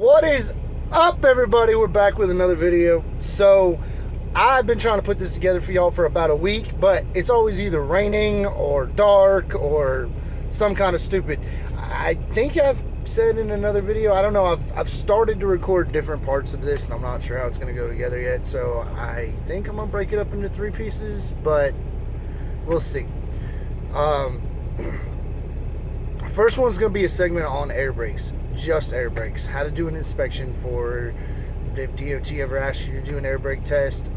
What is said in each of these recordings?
What is up, everybody? We're back with another video. So I've been trying to put this together for y'all for about a week, but it's always either raining or dark or some kind of stupid. I think I've said in another video, I don't know, I've started to record different parts of this and I'm not sure how it's going to go together yet, so I think I'm going to break it up into 3 pieces, but we'll see. First one's going to be a segment on air brakes, just air brakes, how to do an inspection for if DOT ever asks you to do an air brake test,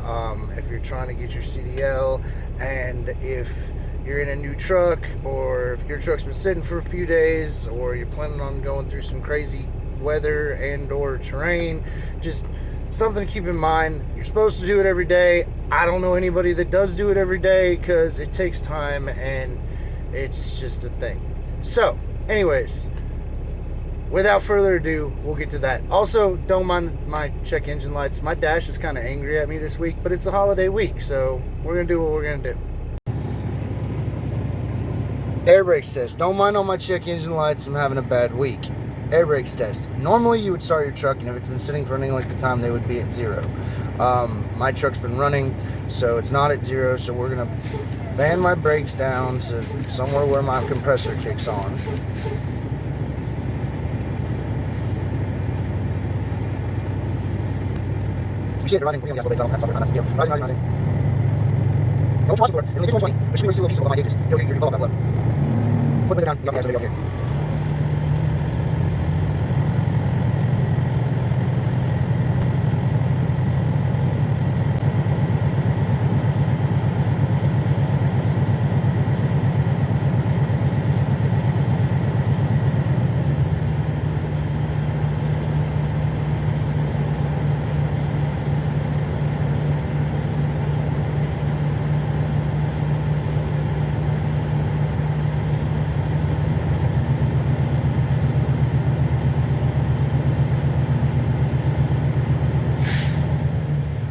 if you're trying to get your CDL, and if you're in a new truck, or if your truck's been sitting for a few days, or you're planning on going through some crazy weather and or terrain. Just something to keep in mind. You're supposed to do it every day. I don't know anybody that does do it every day because it takes time and it's just a thing. So anyways, without further ado, we'll get to that. Also, don't mind my check engine lights. My dash is kind of angry at me this week, but it's a holiday week, so we're gonna do what we're gonna do. Air brakes test. Don't mind on my check engine lights, I'm having a bad week. Air brakes test. Normally you would start your truck, and if it's been sitting for any length of time, they would be at 0. My truck's been running, so it's not at 0, so we're gonna fan my brakes down to somewhere where my compressor kicks on. You see it rising, putting on the gas a little bit, that's not the deal. Rising. Don't watch for it. When it gets to 120, there should be a little piece of my gauges. You're above that low. Put it down, you got gas, here.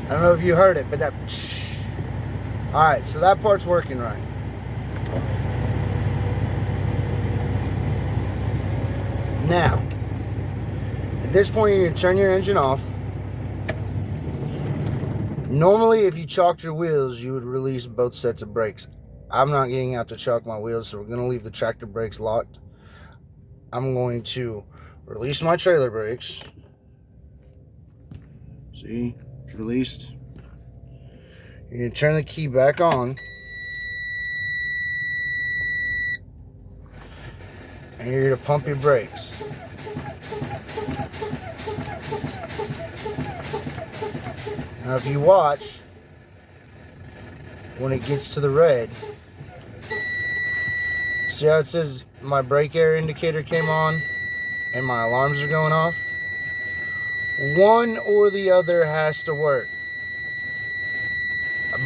I don't know if you heard it, but that... Alright, so that part's working right. Now, at this point, you're going to turn your engine off. Normally, if you chalked your wheels, you would release both sets of brakes. I'm not getting out to chalk my wheels, so we're going to leave the tractor brakes locked. I'm going to release my trailer brakes. See? Released. You're going to turn the key back on, and you're going to pump your brakes. Now if you watch, when it gets to the red, see how it says my brake air indicator came on and my alarms are going off? One or the other has to work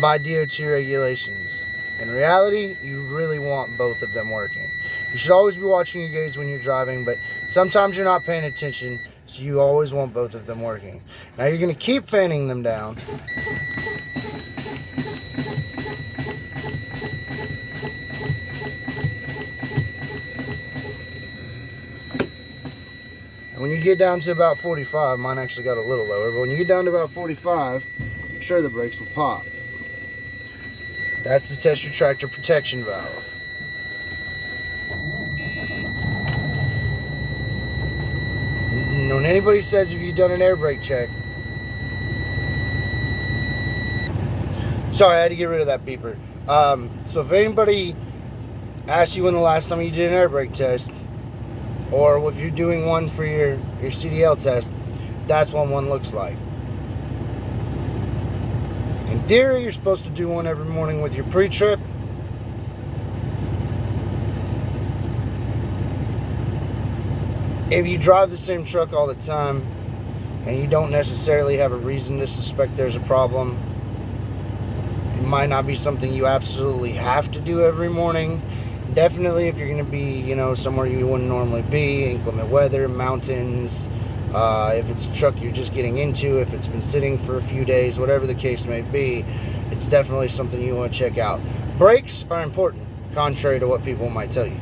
by DOT regulations. In reality, you really want both of them working. You should always be watching your gauge when you're driving, but sometimes you're not paying attention, so you always want both of them working. Now you're going to keep fanning them down. And when you get down to about 45, mine actually got a little lower, but when you get down to about 45, your trailer brakes will pop. That's to test your tractor protection valve. When anybody says if you've done an air brake check, sorry, I had to get rid of that beeper. So if anybody asks you when the last time you did an air brake test, or if you're doing one for your CDL test, that's what one looks like. In theory, you're supposed to do one every morning with your pre-trip. If you drive the same truck all the time and you don't necessarily have a reason to suspect there's a problem, it might not be something you absolutely have to do every morning. Definitely if you're going to be, somewhere you wouldn't normally be, inclement weather, mountains, if it's a truck you're just getting into, if it's been sitting for a few days, whatever the case may be, it's definitely something you want to check out. Brakes are important, contrary to what people might tell you.